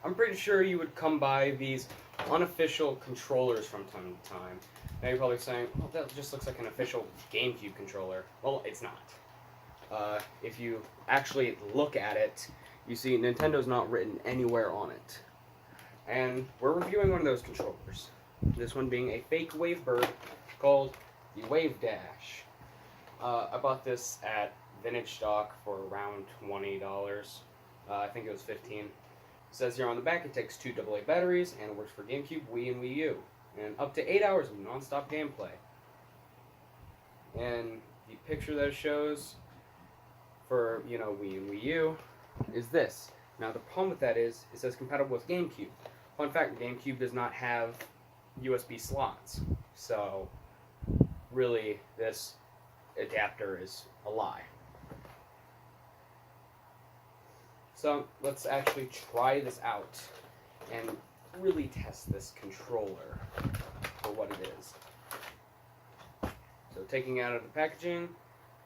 I'm pretty sure you would come by these unofficial controllers from time to time. Now you're probably saying, well, that just looks like an official GameCube controller. Well, it's not. If you actually look at it, you see Nintendo's not written anywhere on it. And we're reviewing one of those controllers. This one being a fake Wavebird called the Wave Dash. I bought this at vintage stock for around $20. I think it was $15. It says here on the back it takes 2 AA batteries and it works for GameCube, Wii, and Wii U. And up to 8 hours of non-stop gameplay. And the picture that it shows for, Wii and Wii U is this. Now the problem with that is, it says compatible with GameCube. Fun fact, GameCube does not have USB slots. So, really, this adapter is a lie. So, let's actually try this out and really test this controller for what it is. So, taking out of the packaging,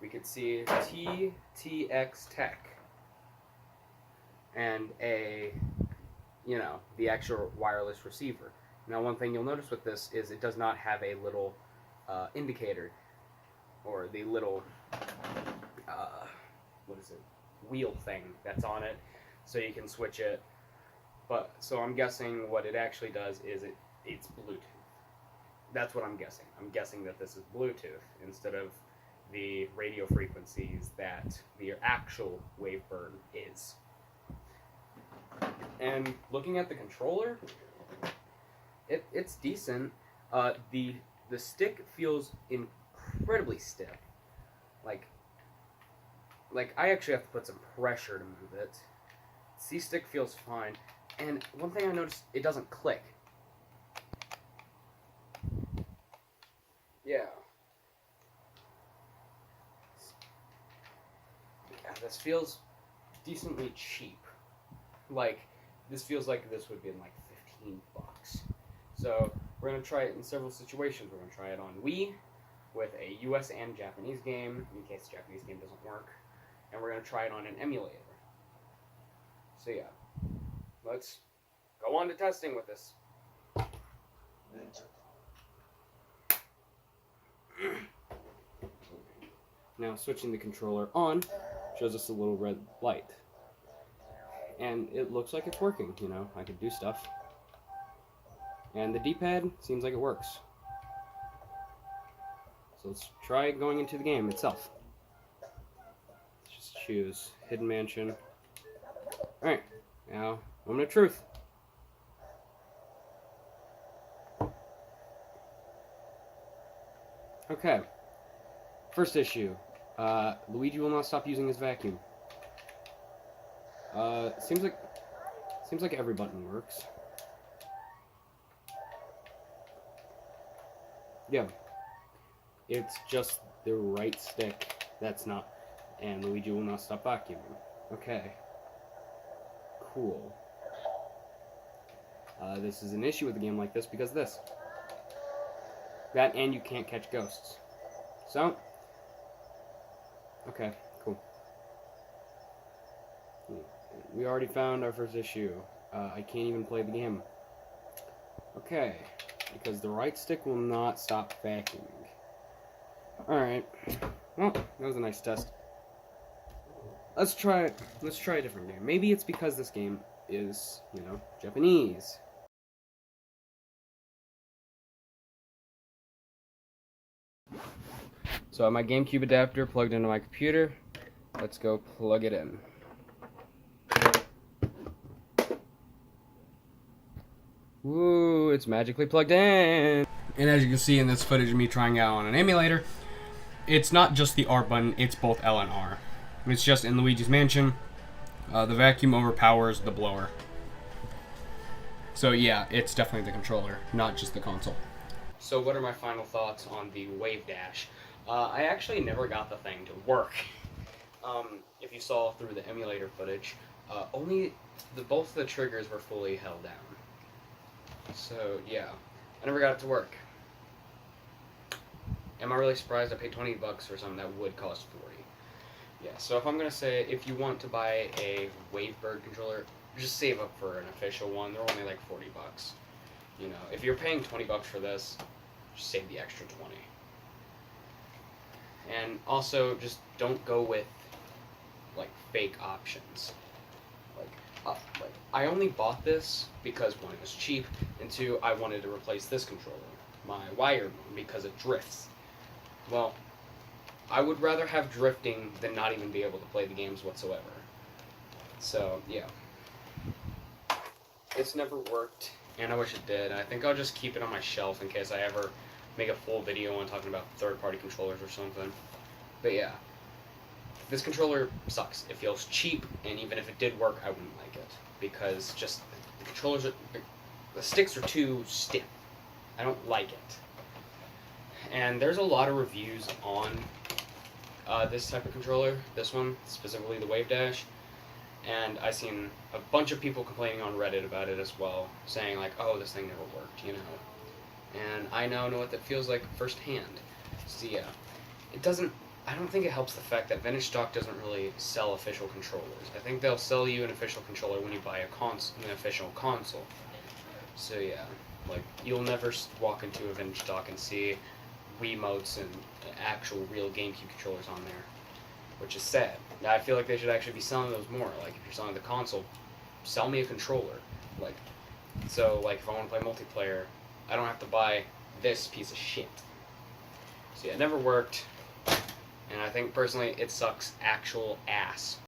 we could see TTX Tech and the actual wireless receiver. Now, one thing you'll notice with this is it does not have a little indicator, or the little, wheel thing that's on it, so you can switch it. So I'm guessing what it actually does is it's Bluetooth. That's what I'm guessing. I'm guessing that this is Bluetooth instead of the radio frequencies that the actual Wavebird is. And looking at the controller, it's decent. The stick feels incredibly stiff. Like I actually have to put some pressure to move it. C-stick feels fine. And one thing I noticed, it doesn't click. Yeah. Yeah, this feels decently cheap. This feels like this would be in like $15. So we're going to try it in several situations. We're going to try it on Wii with a US and Japanese game, in case the Japanese game doesn't work. And we're going to try it on an emulator. So yeah, let's go on to testing with this. Now switching the controller on shows us a little red light. And it looks like it's working, I can do stuff. And the D-pad seems like it works. So let's try going into the game itself. Let's just choose Hidden Mansion. Alright, now, moment of truth. Okay. First issue. Luigi will not stop using his vacuum. Seems like every button works. Yeah. It's just the right stick that's not, and Luigi will not stop vacuuming. Okay. Cool. This is an issue with a game like this because of this. That and you can't catch ghosts. So, okay, cool. We already found our first issue. I can't even play the game. Okay, because the right stick will not stop vacuuming. Alright, well, that was a nice test. Let's try a different game. Maybe it's because this game is, Japanese. So I have my GameCube adapter plugged into my computer. Let's go plug it in. Woo, it's magically plugged in. And as you can see in this footage of me trying out on an emulator, it's not just the R button, it's both L and R. It's just in Luigi's Mansion, the vacuum overpowers the blower. So yeah, it's definitely the controller, not just the console. So what are my final thoughts on the Wave Dash? I actually never got the thing to work. If you saw through the emulator footage, both the triggers were fully held down. So yeah, I never got it to work. Am I really surprised I paid $20 for something that would cost $40? Yeah, so if I'm gonna say, if you want to buy a Wavebird controller, just save up for an official one. They're only like $40. You know, if you're paying $20 for this, just save the extra 20. And also, just don't go with like fake options. Like I only bought this because one, it was cheap, and two, I wanted to replace this controller, my wired one, because it drifts. Well, I would rather have drifting than not even be able to play the games whatsoever. So yeah, it's never worked, and I wish it did. I think I'll just keep it on my shelf in case I ever make a full video on talking about third-party controllers or something. But yeah, this controller sucks. It feels cheap, and even if it did work, I wouldn't like it because just the controllers are, the sticks are too stiff. I don't like it. And there's a lot of reviews on this type of controller, this one specifically, the Wave Dash, and I've seen a bunch of people complaining on Reddit about it as well, saying like, oh, this thing never worked, you know. And I now know what that feels like firsthand. So yeah, it doesn't. I don't think it helps the fact that Vintage Stock doesn't really sell official controllers. I think they'll sell you an official controller when you buy an official console. So yeah, like you'll never walk into a Vintage Stock and see Wiimotes and actual real GameCube controllers on there, which is sad. I feel like they should actually be selling those more. Like if you're selling the console, sell me a controller. Like so, like if I want to play multiplayer, I don't have to buy this piece of shit. So yeah, it never worked. And I think personally it sucks actual ass.